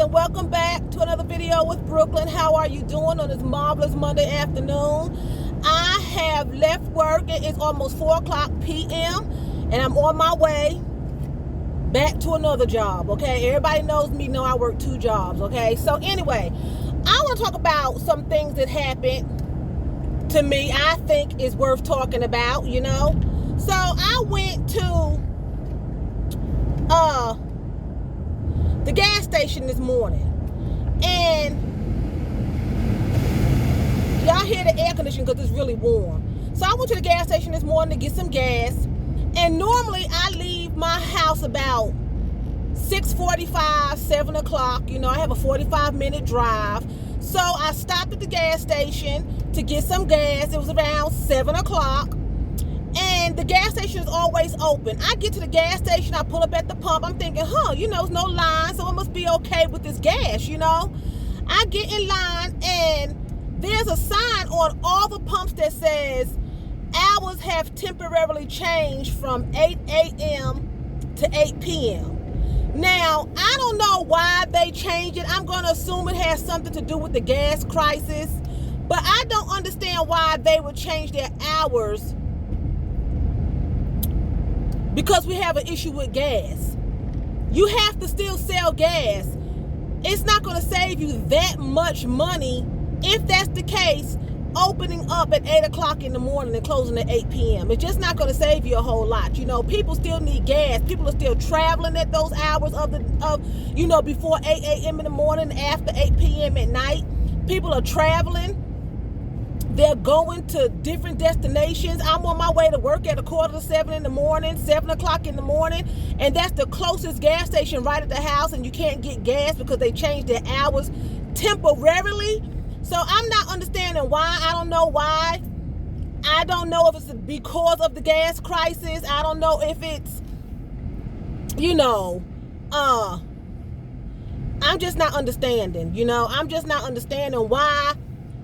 and welcome back to another video with Brooklyn. How are you doing on this marvelous Monday afternoon? I have left work. It is almost 4:00 p.m. and I'm on my way back to another job, okay? Everybody knows me, know I work 2 jobs, okay? So anyway, I want to talk about some things that happened to me I think is worth talking about, you know? So I went to the gas station this morning, and y'all hear the air conditioning because it's really warm. So I went to the gas station this morning to get some gas, and normally I leave my house about 6:45, 7 o'clock. You know, I have a 45-minute drive. So I stopped at the gas station to get some gas. It was around 7 o'clock. And the gas station is always open. I get to the gas station, I pull up at the pump. I'm thinking, you know, there's no line, so it must be okay with this gas, you know. I get in line, and there's a sign on all the pumps that says hours have temporarily changed from 8 a.m. to 8 p.m. Now, I don't know why they changed it. I'm going to assume it has something to do with the gas crisis. But I don't understand why they would change their hours because we have an issue with gas. You have to still sell gas. It's not going to save you that much money if that's the case, opening up at 8 o'clock in the morning and closing at 8 p.m. It's just not going to save you a whole lot. You know, people still need gas. People are still traveling at those hours before 8 a.m. in the morning, after 8 p.m. at night. People are traveling. They're going to different destinations. I'm on my way to work at 6:45 in the morning, 7 o'clock in the morning, and that's the closest gas station right at the house, and you can't get gas because they changed their hours temporarily. So I'm not understanding why. I don't know why. I don't know if it's because of the gas crisis. I don't know if it's, I'm just not understanding, I'm just not understanding why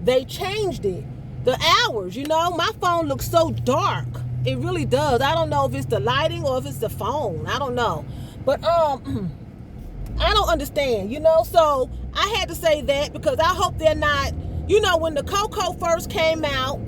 they changed it. The hours, my phone looks so dark. It really does. I don't know if it's the lighting or if it's the phone. I don't know. But I don't understand, So I had to say that because I hope they're not, when the Cocoa first came out,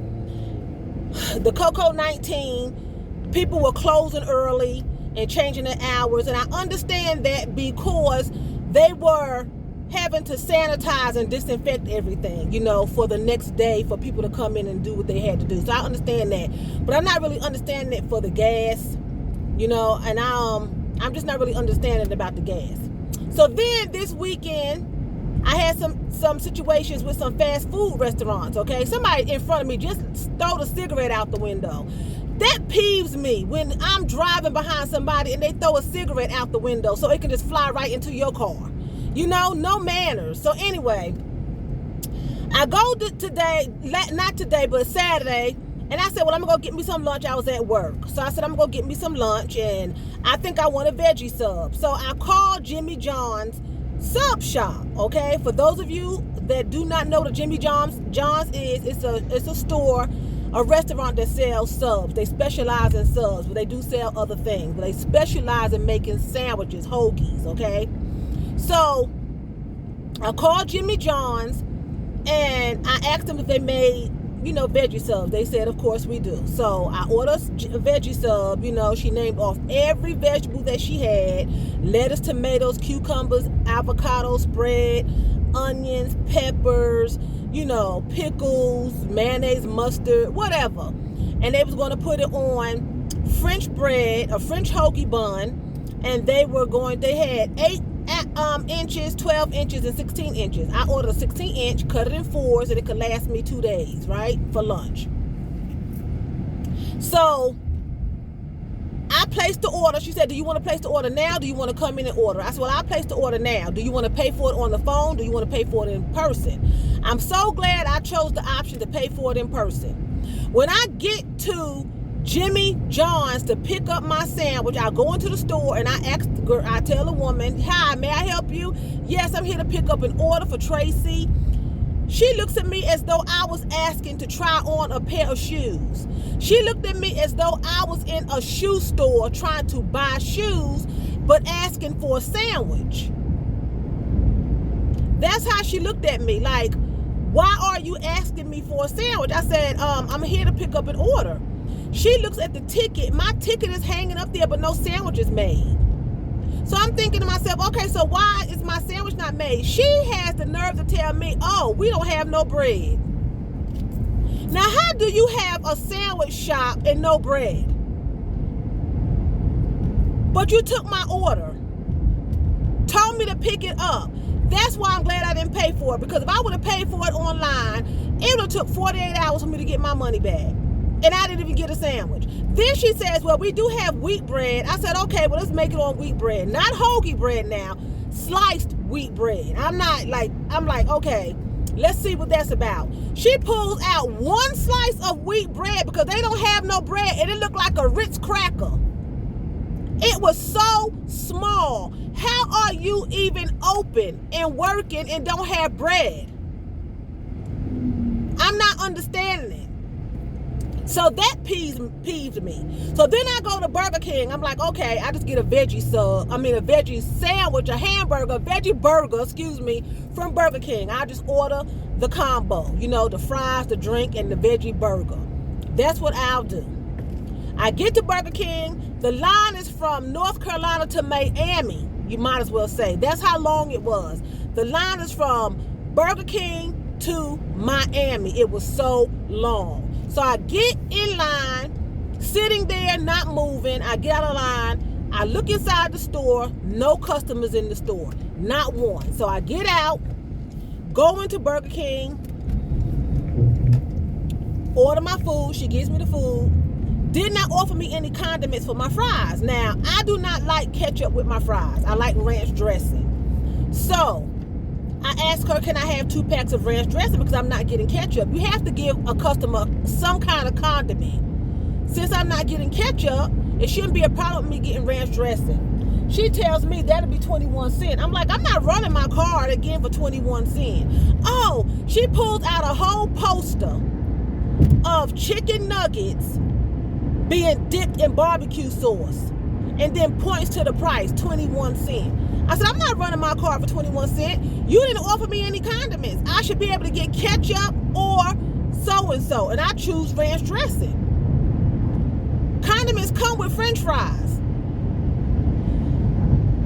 the Cocoa 19, people were closing early and changing their hours. And I understand that because they were having to sanitize and disinfect everything, for the next day for people to come in and do what they had to do. So I understand that. But I'm not really understanding it for the gas, and I'm just not really understanding about the gas. So then this weekend, I had some situations with some fast food restaurants, okay? Somebody in front of me just stole a cigarette out the window. That peeves me when I'm driving behind somebody and they throw a cigarette out the window so it can just fly right into your car. No manners. So anyway, I go but Saturday, and I said, well, I'm going to go get me some lunch. I was at work. So I said, I'm going to go get me some lunch, and I think I want a veggie sub. So I called Jimmy John's Sub Shop, okay? For those of you that do not know what Jimmy John's is, it's a store, a restaurant that sells subs. They specialize in subs, but they do sell other things. But they specialize in making sandwiches, hoagies, okay? So I called Jimmy John's and I asked them if they made, veggie subs. They said, of course we do. So I ordered a veggie sub. She named off every vegetable that she had: lettuce, tomatoes, cucumbers, avocado spread, onions, peppers, pickles, mayonnaise, mustard, whatever. And they was going to put it on French bread, a French hoagie bun, and they had 8 inches, 12 inches, and 16 inches. I ordered a 16-inch, cut it in 4s, and it could last me 2 days, right, for lunch. So I placed the order. She said, do you want to place the order now? Do you want to come in and order? I said, well, I'll place the order now. Do you want to pay for it on the phone? Do you want to pay for it in person? I'm so glad I chose the option to pay for it in person. When I get to Jimmy John's to pick up my sandwich, I go into the store and I tell the woman, hi, may I help you? Yes, I'm here to pick up an order for Tracy. She looks at me as though I was asking to try on a pair of shoes. She looked at me as though I was in a shoe store trying to buy shoes, but asking for a sandwich. That's how she looked at me. Like, why are you asking me for a sandwich? I said, I'm here to pick up an order. She looks at the ticket. My ticket is hanging up there, but no sandwich is made. So I'm thinking to myself, okay, so why is my sandwich not made? She has the nerve to tell me, oh, we don't have no bread. Now, how do you have a sandwich shop and no bread? But you took my order, told me to pick it up. That's why I'm glad I didn't pay for it, because if I would have paid for it online, it would have took 48 hours for me to get my money back. And I didn't even get a sandwich. Then she says, well, we do have wheat bread. I said, okay, well, let's make it on wheat bread. Not hoagie bread now, sliced wheat bread. I'm like, okay, let's see what that's about. She pulls out one slice of wheat bread because they don't have no bread, and it looked like a Ritz cracker. It was so small. How are you even open and working and don't have bread? I'm not understanding it. So that peeved me. So then I go to Burger King. I'm like, okay, I just get a veggie sandwich, a veggie burger, from Burger King. I just order the combo, the fries, the drink, and the veggie burger. That's what I'll do. I get to Burger King. The line is from North Carolina to Miami, you might as well say. That's how long it was. The line is from Burger King to Miami. It was so long. So I get in line, sitting there, not moving. I get out of line. I look inside the store. No customers in the store. Not one. So I get out, go into Burger King, order my food. She gives me the food. Did not offer me any condiments for my fries. Now, I do not like ketchup with my fries. I like ranch dressing. So I asked her, can I have 2 packs of ranch dressing, because I'm not getting ketchup. You have to give a customer some kind of condiment. Since I'm not getting ketchup, it shouldn't be a problem with me getting ranch dressing. She tells me that'll be 21 cents. I'm like, I'm not running my card again for 21 cents. Oh, she pulls out a whole poster of chicken nuggets being dipped in barbecue sauce, and then points to the price, 21 cents. I said, I'm not running my card for 21 cents. You didn't offer me any condiments. I should be able to get ketchup or so-and-so, and I choose ranch dressing. Condiments come with french fries.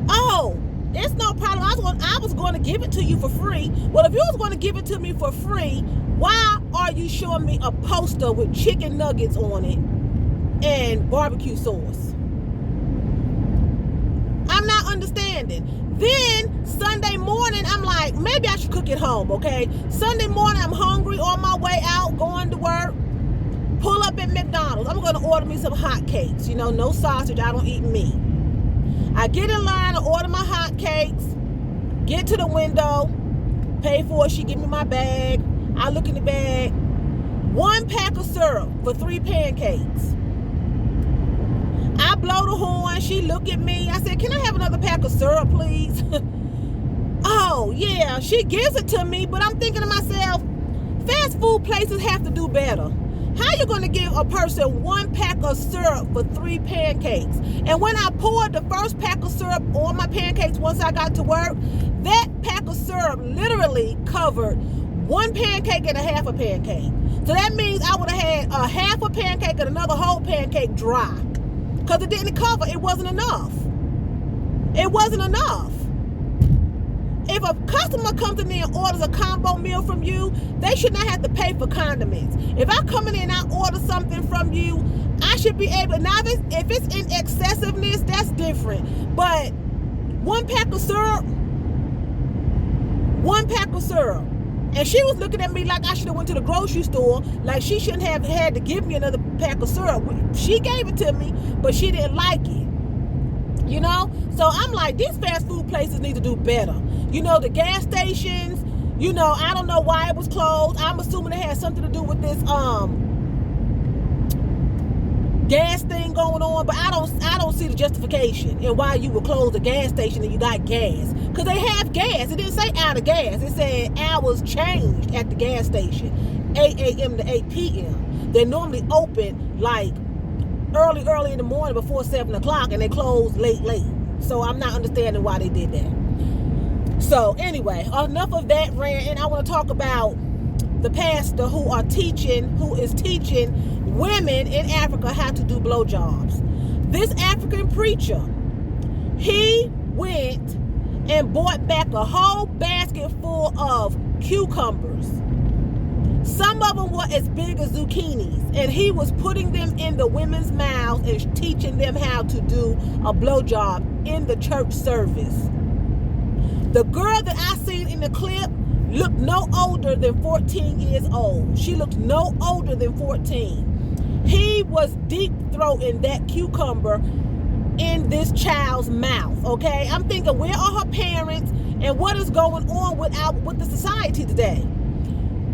Oh, it's no problem. I was going to give it to you for free. Well, if you was going to give it to me for free, why are you showing me a poster with chicken nuggets on it and barbecue sauce? I'm not understanding. Then Sunday morning, I'm like, maybe I should cook at home, okay? Sunday morning, I'm hungry, on my way out, going to work, pull up at McDonald's. I'm going to order me some hot cakes. No sausage. I don't eat meat. I get in line to order my hot cakes, get to the window, pay for it. She give me my bag. I look in the bag. 1 pack of syrup for 3 pancakes. I blow the horn. She look at me. I said, can I have another pack of syrup, please? Oh, yeah. She gives it to me, but I'm thinking to myself, fast food places have to do better. How you going to give a person 1 pack of syrup for 3 pancakes? And when I poured the first pack of syrup on my pancakes once I got to work, that pack of syrup literally covered 1 pancake and a half a pancake. So that means I would have had a half a pancake and another whole pancake dry. Because it didn't cover. It wasn't enough. It wasn't enough. If a customer comes in there and orders a combo meal from you, they should not have to pay for condiments. If I come in there and I order something from you, I should be able, now if it's in excessiveness, that's different. But 1 pack of syrup, 1 pack of syrup. And she was looking at me like I should have went to the grocery store, like she shouldn't have had to give me another pack of syrup. She gave it to me, but she didn't like it. So I'm like, these fast food places need to do better. The gas stations, I don't know why it was closed. I'm assuming it had something to do with this gas thing going on, but I don't see the justification in why you would close the gas station and you got gas. Because they have gas. It didn't say out of gas. It said hours changed at the gas station, 8 a.m. to 8 p.m. They're normally open like early in the morning before 7 o'clock, and they close late. So I'm not understanding why they did that. So anyway, enough of that rant, and I want to talk about the pastor who is teaching women in Africa how to do blowjobs. This African preacher, he went and bought back a whole basket full of cucumbers. Some of them were as big as zucchinis, and he was putting them in the women's mouths and teaching them how to do a blowjob in the church service. The girl that I seen in the clip looked no older than 14 years old. She looked no older than 14. He was deep throating that cucumber in this child's mouth, okay? I'm thinking, where are her parents and what is going on with the society today?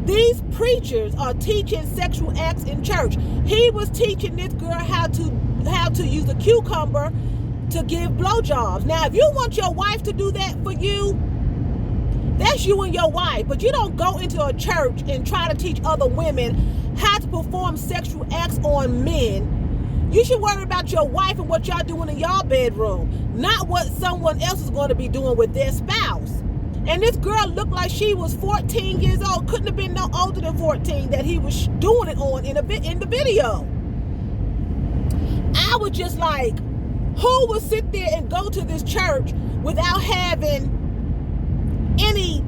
These preachers are teaching sexual acts in church. He was teaching this girl how to use a cucumber to give blowjobs. Now, if you want your wife to do that for you, that's you and your wife. But you don't go into a church and try to teach other women how to perform sexual acts on men. You should worry about your wife and what y'all doing in y'all bedroom, not what someone else is going to be doing with their spouse. And this girl looked like she was 14 years old. Couldn't have been no older than 14 that he was doing it on in the video. I was just like, who would sit there and go to this church without having any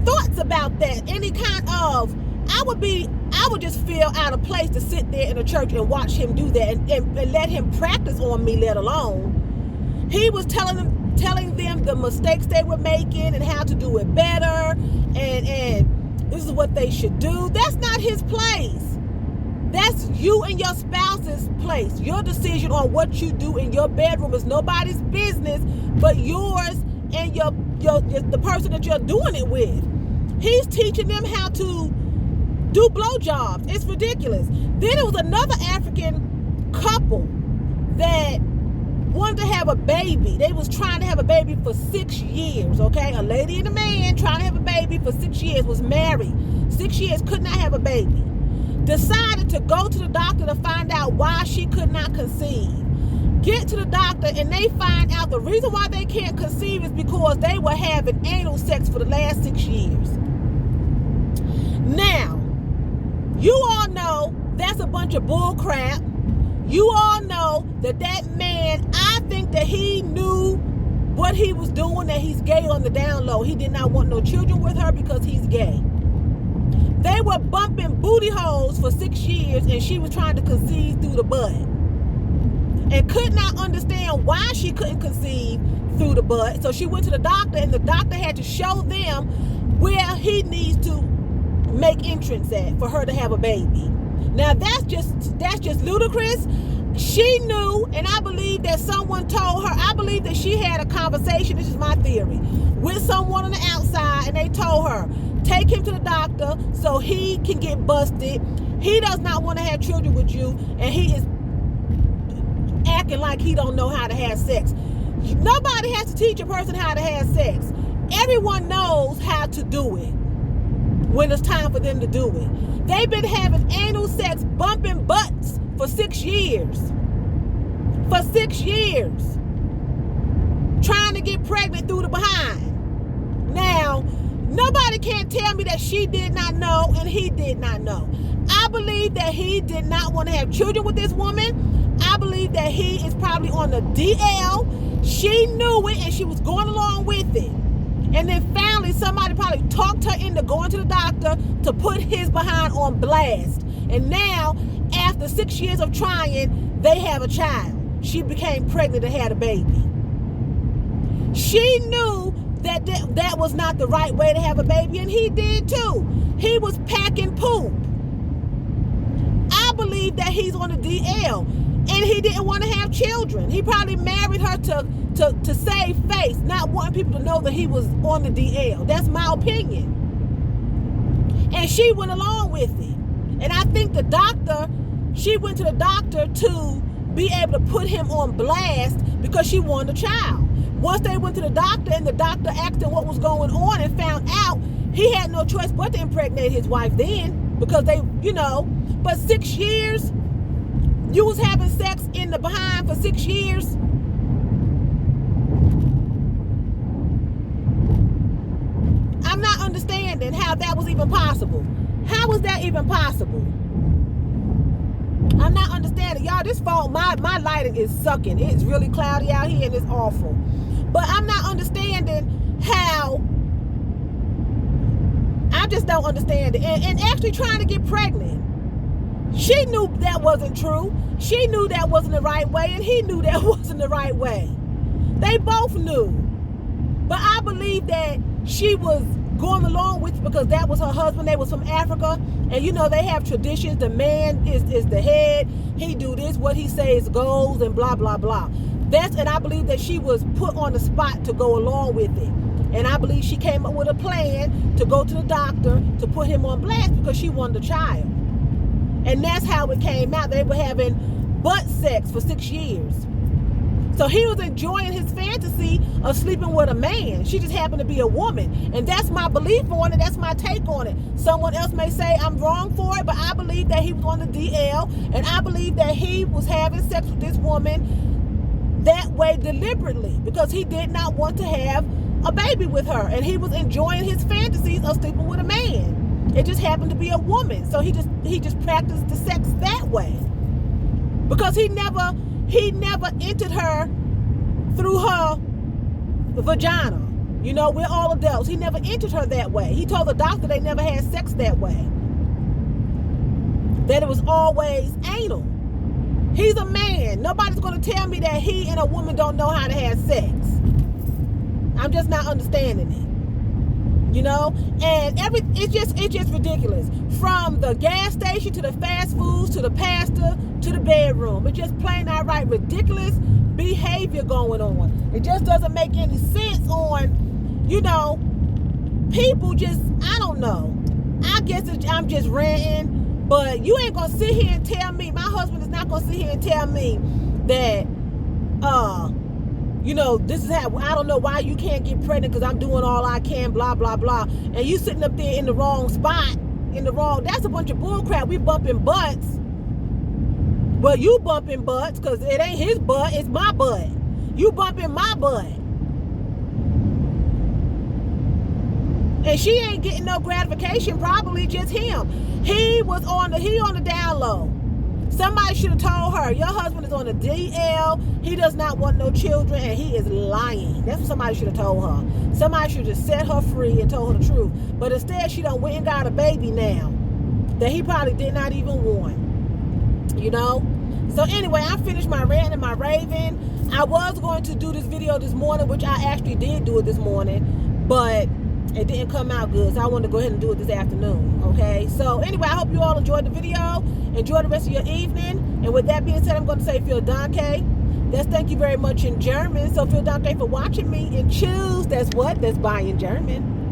thoughts about that? Any kind of, I would just feel out of place to sit there in a church and watch him do that and let him practice on me, let alone. He was telling them the mistakes they were making and how to do it better, and this is what they should do. That's not his place. That's you and your spouse's place. Your decision on what you do in your bedroom is nobody's business but yours and the person that you're doing it with. He's teaching them how to do blowjobs. It's ridiculous. Then it was another African couple that wanted to have a baby. They was trying to have a baby for 6 years, okay? A lady and a man trying to have a baby for 6 years, was married 6 years, could not have a baby. Decided to go to the doctor to find out why she could not conceive. Get to the doctor and they find out the reason why they can't conceive is because they were having anal sex for the last 6 years. Now, you all know that's a bunch of bull crap. You all know that man, I think that he knew what he was doing, that he's gay on the down low. He did not want no children with her because he's gay. They were bumping booty holes for 6 years and she was trying to conceive through the butt. And could not understand why she couldn't conceive through the butt. So she went to the doctor and the doctor had to show them where he needs to make entrance at for her to have a baby. Now that's just ludicrous. She knew, and I believe that someone told her, I believe that she had a conversation, this is my theory, with someone on the outside, and they told her, take him to the doctor so he can get busted. He does not want to have children with you, and he is acting like he don't know how to have sex. Nobody has to teach a person how to have sex. Everyone knows how to do it when it's time for them to do it. They've been having anal sex, bumping butts for 6 years. For 6 years. Trying to get pregnant through the behind. Now, nobody can tell me that she did not know and he did not know. I believe that he did not want to have children with this woman. I believe that he is probably on the DL. She knew it and she was going along with it. And then finally, somebody probably talked her into going to the doctor to put his behind on blast. And now, after 6 years of trying, they have a child. She became pregnant and had a baby. She knew that that was not the right way to have a baby, and he did too. He was packing poop. I believe that he's on the DL, and he didn't want to have children. He probably married her to save face, not wanting people to know that he was on the DL. That's my opinion. And she went along with it. And I think she went to the doctor to be able to put him on blast because she wanted a child. Once they went to the doctor and the doctor asked him what was going on and found out, he had no choice but to impregnate his wife then because but 6 years, you was having sex in the behind for 6 years. understanding how that was even possible. How was that even possible? I'm not understanding. Y'all, this phone, my lighting is sucking. It's really cloudy out here and it's awful. But I'm not understanding how. I just don't understand it. And actually trying to get pregnant. She knew that wasn't true. She knew that wasn't the right way, and he knew that wasn't the right way. They both knew. But I believe that she was going along with it because that was her husband. They was from Africa. And you know, they have traditions. The man is the head. He do this, what he says goes, and blah, blah, blah. And I believe that she was put on the spot to go along with it. And I believe she came up with a plan to go to the doctor to put him on blast because she wanted a child. And that's how it came out. They were having butt sex for 6 years. So he was enjoying his fantasy of sleeping with a man. She just happened to be a woman. And that's my belief on it. That's my take on it. Someone else may say I'm wrong for it, but I believe that he was on the DL. And I believe that he was having sex with this woman that way deliberately because he did not want to have a baby with her. And he was enjoying his fantasies of sleeping with a man. It just happened to be a woman. So he just practiced the sex that way. Because he never entered her through her vagina. You know, we're all adults. He never entered her that way. He told the doctor they never had sex that way. That it was always anal. He's a man. Nobody's going to tell me that he and a woman don't know how to have sex. I'm just not understanding it. You know, and it's just ridiculous. From the gas station to the fast foods to the pastor to the bedroom, it's just plain outright ridiculous behavior going on. It just doesn't make any sense. On, you know, people just, I don't know. I guess I'm just ranting, but you ain't gonna sit here and tell me. My husband is not gonna sit here and tell me that you know, this is how, I don't know why you can't get pregnant because I'm doing all I can, blah, blah, blah. And you sitting up there in the wrong spot, that's a bunch of bull crap. We bumping butts. Well, you bumping butts because it ain't his butt, it's my butt. You bumping my butt. And she ain't getting no gratification, probably just him. He on the down low. Somebody should have told her, your husband is on the DL, he does not want no children, and he is lying. That's what somebody should have told her. Somebody should have set her free and told her the truth. But instead, she done went and got a baby now that he probably did not even want. You know? So anyway, I finished my rant and my raving. I was going to do this video this morning, which I actually did do it this morning, but it didn't come out good, so I wanted to go ahead and do it this afternoon, okay? So anyway, I hope you all enjoyed the video. Enjoy the rest of your evening. And with that being said, I'm going to say vielen Dank. That's thank you very much in German. So vielen Dank for watching me and choose. That's what? That's bye in German.